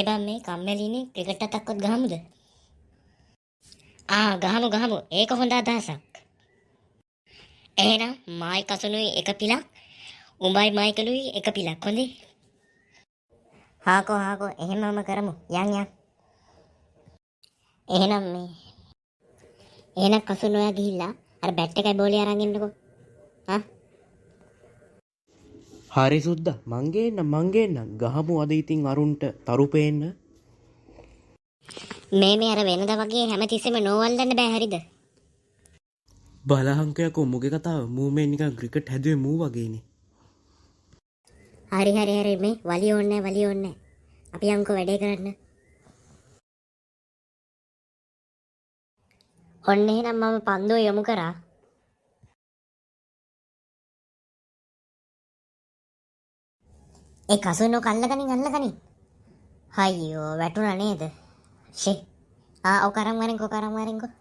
බං මේ කම්මැලිනේ ක්‍රිකට් අතක්වත් ගහමුද? ගහමු. ඒක හොඳ අදහසක්. එහෙනම් මායි කසුනුයි එක පිලක්, උඹයි මයිකලුයි එක පිලක් හොඳේ. හාකෝ එහෙමම කරමු. යන්. එහෙනම් කසුන ඔයා ගිහිල්ලා අර බැට් එකයි බෝලේ අරන් එන්නකෝ. හා? හරි සුද්දා මං ගේන්න ගහමු අද ඉතින් අරුන්ට තරු පේන්න. මේ අර වෙනදා වගේ හැමතිස්සෙම නෝවල්ලන්න බෑ හරිද? බලහංකයකෝ මුගේ කතාව මූ මේ නිකන් ක්‍රිකට් හැදුවේ මූ වගේනේ. හරි මේ වලිය ඕන්නේ. අපි යන්කෝ වැඩේ කරන්න. ඔන්න එහෙනම් මම පන්දුව යොමු කරා. ඒ කසුනෝ අල්ලගනින්. අයියෝ වැටුණා නේද? ෂේ. ඔව් කරන් වරින්කෝ.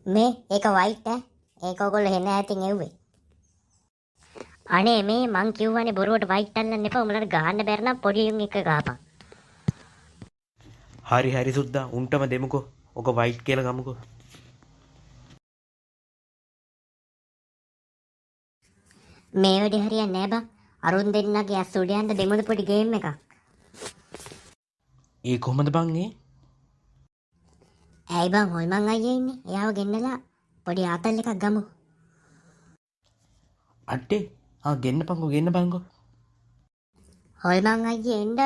මේ ඒක වයිට් ඒක ඔයගොල්ලෝ හෙන ඈතින් එව්වේ. අනේ මේ මං කිව්වනේ බොරුවට වයිට් අල්ලන්න එපා. උඹලට ගහන්න බැර නම් පොඩි උන් එක ගහපන්. හරි සුද්දා උන්ටම දෙමුකෝ. ඔක වයිට් කියලා ගමුකෝ. මේ වැඩේ හරියන්නේ නෑ බං. අරුන් දෙන්නගේ ඇස් උඩ යන්න දෙමුද පොඩි ගේම් එකක්. ඒ කොහමද බං ඒ? ඇයි බං හොල්මන් අයියා ඉන්නේ. එයාව ගෙන්නලා පොඩි ආතල් එකක් ගමු. අඩේ ගෙන්න පංගෝ. හොල්මන් අයියේ එන්න.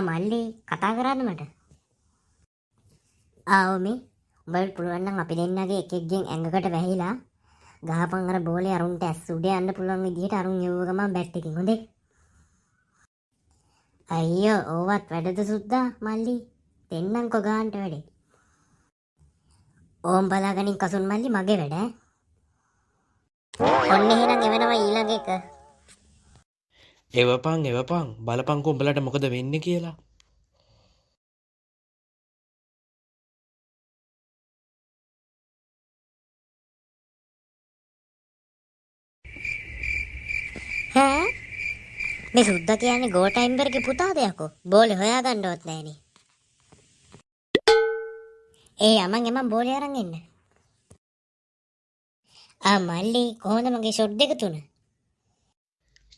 මල්ලි කතා කරන්න මට. මේ උඹට පුළුවන් නම් අපි දෙන්නගේ එකෙක්ගෙන් ඇඟකට වැහිලා ගහපන් අර බෝලේ අරුන්ට ඇස් උඩ යන්න පුළුවන් විදිහට අරුන් යවුව ගමන් බැට් එකකින් හොඳේ. අයියෝ ඕවත් වැඩද සුද්දා මල්ලි. දෙන්නම්කෝ ගාන්ට වැඩේ. ඕම් බලාගනින් කසුන් මල්ලි මගේ වැඩ ඈ. ඔන්න එහෙනම් එවනවා ඊළඟ එක. එවපන් බලපංකෝ උඹලට මොකද වෙන්නේ කියලා. මේ සුද්දා කියන්නේ ගෝටයිම්බර්ගේ පුතාද යකෝ? බෝලේ හොයාගන්නවත් නෑනේ. යමන් බෝලේ අරන් එන්න. මල්ලි කොහොමද මගේ ෂොට් දෙක තුන?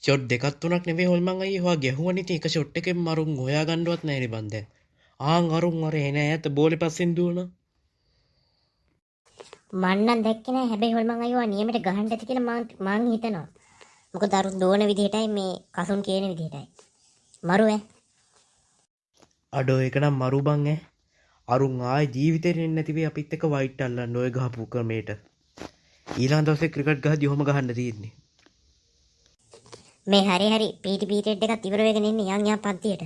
ෂොට් දෙකක් තුනක් නෙවෙයි හොල්මන් අයියේ. ඔයා ගැහුවනේ ඉතින් එක ෂොට් එකෙන් මරුන් හොයාගන්නවත් නෑනේ බන් දැන්. අරුන් අර එන ඈත බෝලේ පස්සෙන් දුවනවා. මන්නම් දැක්කේ නෑ. හැබැයි හොල්මන් අයියෝ නියමයට ගහන්න ඇති කියලා මං හිතනවා. මොකද අරුන් දෝන විදිහටයි මේ කසුන් කියන විදිහටයි. මරු ඈ. අඩෝ ඒක නම් මරු බං ඈ. අරුන් ආයේ ජීවිතේට එන්නේ නැති වෙයි අපිත් එක්ක වයිට් අල්ලන්න ඔය ගහපු ක්‍රමයට. ඊළඟ දවසේ ක්‍රිකට් ගහද්දි ඔහම ගහන්න තියෙන්නේ. මේ හරි පීටි පීරියඩ් එකත් ඉවර වෙගෙන ඉන්නේ යන් පන්තියට.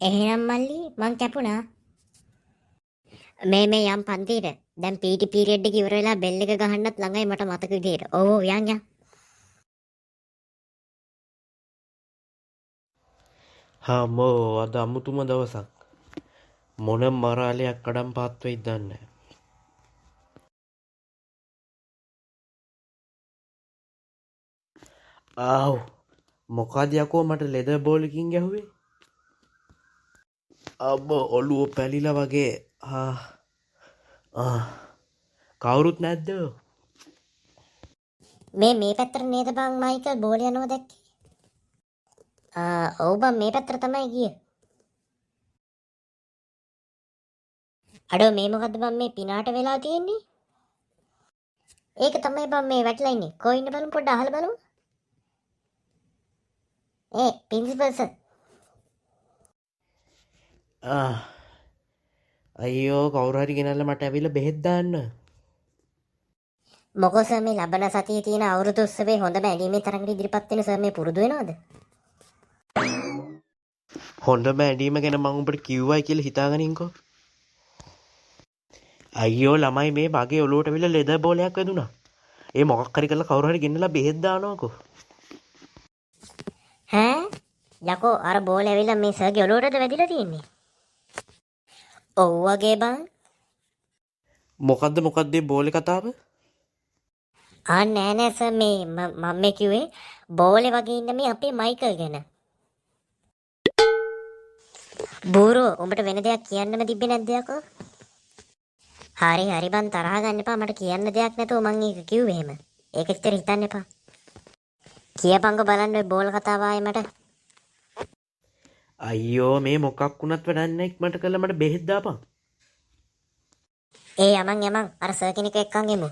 එහෙනම් මල්ලි මං කැපුණා. මේ යම් පන්තියට. දැන් පීටි පීරියඩ් එක ඉවර වෙලා බෙල් එක ගහන්නත් ළඟයි මට මතක විදියට. ඕ යන්. හාමෝ අද අමුතුම දවසක්. මොන මරාලයක් කඩම් පාත් වෙයිද දන්නේ නැහැ. මොකද යකෝ මට ලෙදර් බෝලකින් ගැහුවේ? ඔළුව පැලිලා වගේ. කවුරුත් නැද්ද? මේ පැත්තට නේද බං මයිකල් බෝල යනවා දැක්කේ? ඔව් බං මේ පැත්තට තමයි ගියේ. අඩෝ මේ මොකද්ද බං මේ පිනාට වෙලා තියෙන්නේ? ඒක තමයි බං මේ වැටලා ඉන්නේ. කො ඉන්න බලමු පොඩ්ඩ අහලා බලමු. Principal sir. අයියෝ කවුරු හරි ගෙනල්ලා මට ඇවිල්ලා බෙහෙත් දාන්න. මොකෝ සර් මේ ලබන සතියේ තියෙන අවුරුදු උත්සවයේ හොඳම ඇඳීමේ තරඟට ඉදිරිපත් වෙන සර් මේ පුරුදු වෙනවද? හොඳම ඇඳීම ගැන මම උඹට කිව්වයි කියලා හිතාගනින්කෝ. අයියෝ ළමයි මේ මගේ ඔලුවට ඇවිල්ලා ලෙදර් බෝලයක් වැදුනා. ඒ මොකක් හරි කරලා කවුරු හරි ගෙන්නලා බෙහෙත් දානවකෝ. යකෝ අර බෝල ඇවිල්ලා මේ සර්ගේ ඔලුවටද වැදිලා තියෙන්නේ? ඔව් වගේ බං. මොකද්ද මේ බෝලේ කතාව? නෑ සර් මම කිව්වේ බෝලේ වගේ ඉන්න මේ අපේ මයිකල් ගැන. බූරෝ උඹට වෙන දෙයක් කියන්නම තිබ්බේ නැද්ද යකෝ? හරි හරි බං තරහ ගන්න එපා. මට කියන්න දෙයක් නැතුව මං ඒක කිව්වේ එහෙම. ඒක ඉතින් හිතන්න එපා. කියපංග බලන්න ඔය බෝල කතාව ආයේ මට. අයියෝ මේ මොකක් වුණත් වැඩක් නැහැ ඉක්මනට කළා මට බෙහෙත් දාපන්. ඒ යමන් අර සර් කෙනෙක් එක්කන් එමු.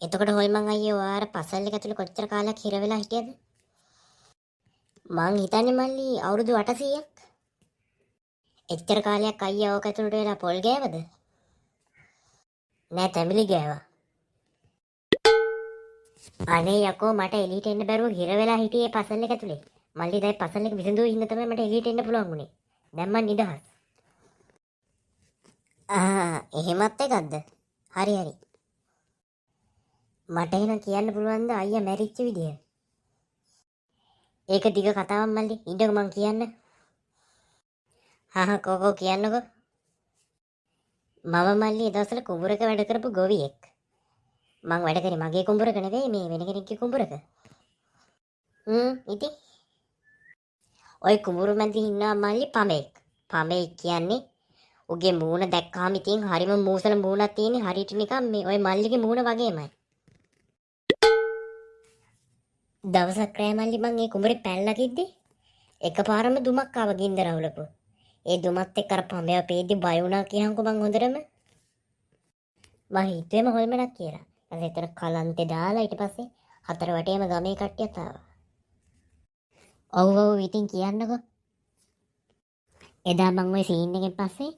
එතකොට හොල්මන් අයියෝ ආර පසල් එක ඇතුළේ කොච්චර කාලයක් හිර වෙලා හිටියද? මං හිතන්නේ මල්ලි අවුරුදු 800ක්. එච්චර කාලයක් අයියා ඕක ඇතුළට වෙලා පොල් ගෑවද? නෑ තැඹිලි ගෑවා. අනේ යකෝ මට එළියට එන්න බැරුව හිර වෙලා හිටියේ පසල් එක ඇතුලේ. මල්ලි දැන් පසල් එක විසඳුව ඉන්න තමයි මට එළියට එන්න පුළුවන් වුණේ. දැන් මං නිදහස්. එහෙමත් එකක්ද? හරි හරි. මට එහෙනම් කියන්න පුළුවන්ද අයියා මැරිච්ච විදිය? ඒක දිග කතාවක් මල්ලි. ඉන්නක මං කියන්න. කෝකෝ කියන්නකෝ. මම මල්ලි ඒ දවස්වල කුඹුරක වැඩ කරපු ගොවියෙක්. මං වැඩ කරේ මගේ කුඹුරක නෙවෙයි මේ වෙන කෙනෙක්ගේ කුඹුරක. ඉතින් ඔය කුඹුරු මැදි ඉන්නවා මල්ලි පමෙක්. පමෙක් කියන්නේ උගේ මූණ දැක්කාම ඉතින් හරිම මූසල මූණක් තියෙන්නේ හරියට නිකන් මේ ඔය මල්ලිගේ මූණ වගේමයි. දවසක් රෑ මල්ලි මං ඒ කුඹුරේ පැනලා කිද්දි එකපාරම දුමක් ආව ගින්දර අවුලපු. ඒ දුමත් එක්ක අර පඹය පේද්දි බය වුණා කියහන්කෝ මං හොඳටම. මං හිතුවේම හොල්මනක් කියලා. ඊට පස්සේ කලන්තේ දාලා ඊට පස්සේ හතර වටේම ගමේ කට්ටියත් ආවා. ඔව් ඉතින් කියන්නකෝ. එදා මං ওই සීන් එකෙන් පස්සේ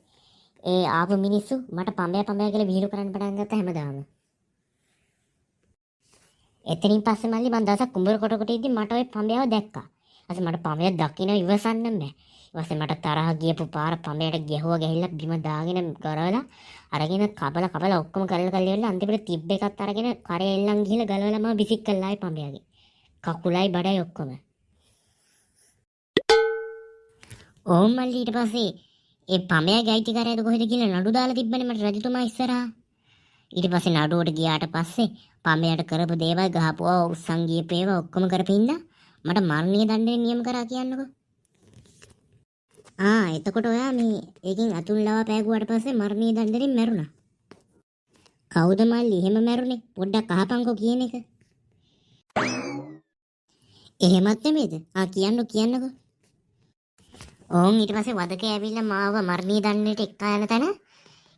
ඒ ආපු මිනිස්සු මට පඹය කියලා විහිළු කරන්න පටන් ගත්තා හැමදාම. එතනින් පස්සේ මල්ලි මං දවසක් කුඹුර කොට ඉද්දි මට ওই පඹයව දැක්කා. ඊට මට පඹය දකින්න ඉවසන්න බෑ. ඊපස්සේ මට තරහ ගියපු පාර පඹයට ගැහුවා ගහිල්ලා බිම දාගෙන ගරවලා අරගෙන කබල ඔක්කොම කරලා ඉවරලා අන්තිමට තිබ්බ එකත් අරගෙන කරේ එල්ලන් ගිහලා ගලවලා මම බිසික් කළා ආයි පඹයගේ. කකුලයි බඩයි ඔක්කොම. ඕම් මල්ලි ඊට පස්සේ ඒ පඹයගේ අයිතිකාරයද කොහෙද කියලා නඩු දාලා තිබ්බනේ මට රජතුමා ඉස්සරහා. ඊට පස්සේ නඩුවට ගියාට පස්සේ පඹයට කරපු දේවල් ගහපුවා උස්සන් ගියපේවා ඔක්කොම කරපින්දා මට මරණීය දඬුවම් නියම කරා කියන්නකෝ. එතකොට ඔයා මේ ඒකෙන් අතුල් ලවා පෑගුවාට පස්සේ මරණීය දඬුවමින් මැරුණා. කවුද මල්ලි එහෙම මැරුණේ? පොඩ්ඩක් අහපන්කෝ කියන එක. එහෙමත් නෙමෙයිද? කියන්නකෝ. ඕන් ඊට පස්සේ වදකේ ඇවිල්ලා මාව මරණීය දඬුවමට එක්කා යන තැන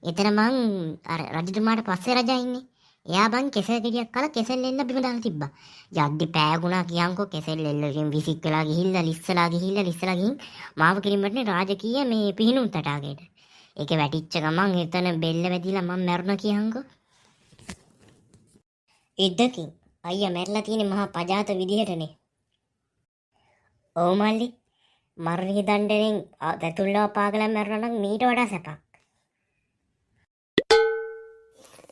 එතන මං අර රජතුමාට පස්සේ රජා ඉන්නේ. එයා බං කෙසෙල් ගෙඩියක් කලා කෙසෙල් එල්ල බිම දාලා තිබ්බා. යද්දි පෑගුණා කියන්කෝ කෙසෙල් එල්ලකින් විසික් වෙලා ගිහිල්ලා ලිස්සලා ගිහින් මාව කිරිමටනේ රාජකීය මේ පිහිනුම් තටාකයට. ඒක වැටිච්ච ගමන් එතන බෙල්ල වැදිලා මම මැරුණා කියන්කෝ. ඉද්දකින් අයියා මැරලා තියෙන්නේ මහා පජාත විදිහටනේ. ඔව් මල්ලි මරණීය දඬුවමින් දතුල්ලව පාගලා මැරුණා නම් මීට වඩා සැපක්.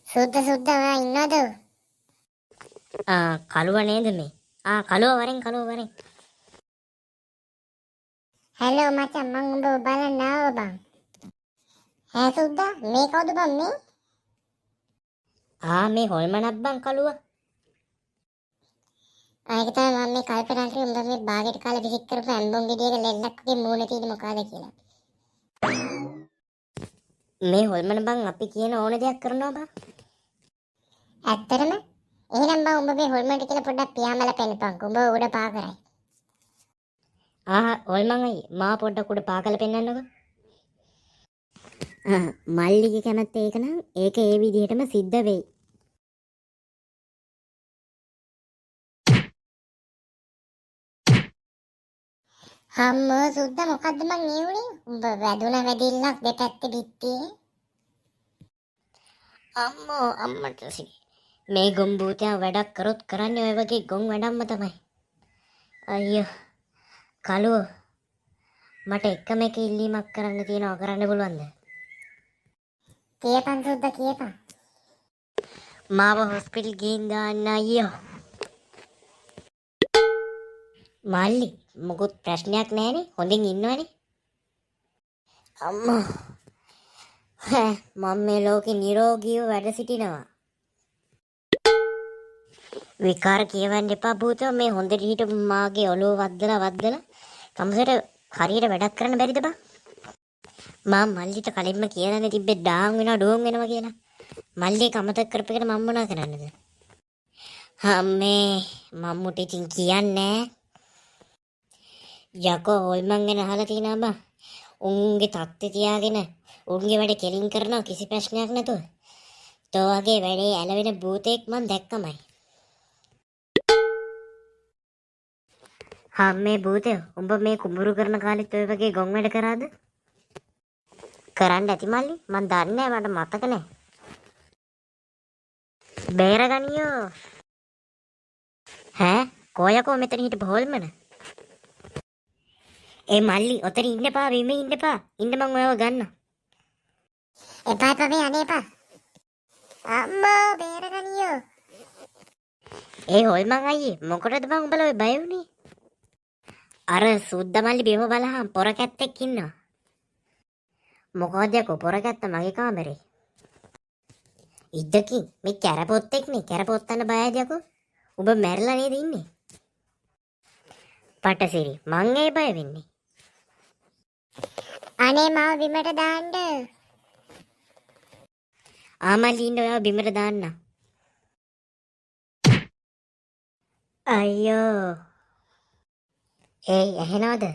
සුද්ද ඔයා ඉන්නවද? කළුව නේද මේ? කළුව වරෙන්. හැලෝ මචං මං උඹව බලන්න ආවා බං. ඈ සුද්දා මේ කවුද බං මේ? මේ හොල්මනක් බං කළුව. ඒක තමයි මම මේ කල්පනා කරේ උඹ මේ බාගෙට කාලේ විසික් කරපු ඇම්බොන් ගෙඩියක ලෙල්ලක්ගේ මූණේ තියෙන මොකද කියලා. මේ හොල්මන බං අපි කියන ඕන දෙයක් කරනවා බං. ඇත්තටම එහෙනම් බං උඹ මේ හොල්මන්ට කියලා පොඩ්ඩක් පියාඹලා පෙන්නපන්කෝ. උඹ උඩ පා කරයි. හොල්මන් අයියේ මා පොඩ්ඩක් උඩ පා කරලා පෙන්නන්නකෝ. මල්ලිගේ කැමැත්ත ඒක නම් ඒක ඒ විදිහටම සිද්ධ වෙයි. හම්මෝ සුද්දා මොකද්ද මං ඊවුනේ? උඹ වැදුන වැඩිල්ලක් දෙපැත්තේ පිටියේ. අම්මට මේ ගොම්බූතයා වැඩක් කරොත් කරන්නේ ඔය වගේ ගොන් වැඩක්ම තමයි. අයියෝ කළුව මට එකම එක ඉල්ලීමක් කරන්න තියෙනවා. කරන්න පුළුවන්ද? කියපන් සුද්දා කියපන්. මාව හොස්පිටල් ගිහින් දාන්න අයියෝ. මල්ලි මොකුත් ප්‍රශ්නයක් නැහැනේ. හොඳින් ඉන්නවනේ. අම්මෝ මම මේ ලෝකේ නිරෝගීව වැඩ සිටිනවා. විකාර කියවන්න එපා භූතෝ. මේ හොඳට හිටපු මාගේ ඔළුව වද්දලා කම්සර හරියට වැඩක් කරන්න බැරිද බං? මම මල්ලිට කලින්ම කියලානේ තිබ්බේ ඩාන් වෙනවා ඩෝන් වෙනවා කියලා. මල්ලි කමතක් කරපෙකට මම මොනා කරන්නද? අම්මේ මම්මුට ඉතින් කියන්නේ යකෝ හොල්මන් ගැන අහලා තියෙනවා බං. උන්ගේ තත්ත්වය තියාගෙන උන්ගේ වැඩ කෙලින් කරනවා කිසි ප්‍රශ්නයක් නැතුව. තෝ වගේ වැඩේ ඇලවෙන භූතෙක් මං දැක්කමයි. මේ භූතය උඹ මේ කුඹුරු කරන කාලෙත් ඔය වගේ ගොන් වැඩ කරාද? කරන්න ඇති මල්ලි. මං දන්නේ නැහැ මට මතක නැහැ. බේරගනියෝ. කොයකෝ මෙතන හිටපු හොල්මන? ඒ මල්ලි ඔතන ඉන්න එපා, බිම ඉන්න එපා. ඉන්න මං ඔයව ගන්න. එපා මේ අනේ එපා. අම්මා බේරගනියෝ. ඒ හොල්මන් අයියේ මොකටද බං උඹලා ඔය බය වුනේ? අර සුද්ද මල්ලි බිම බලහන් පොර කැත්තෙක් ඉන්නවා. මොකද යකෝ පොර කැත්ත මගේ කාමරේ. ඉද්දකින් මේ කැරපොත්තෙක් නේ. කැරපොත්තන්න බයද යකෝ? උඹ මැරිලා නේද ඉන්නේ? පටසිරි මං ඒ බය වෙන්නේ. අනේ මාව බිමට දාන්න. ආමල්ලි ඉන්න ඔයාව බිමට දාන්න. අයියෝ. ඇහෙනවද?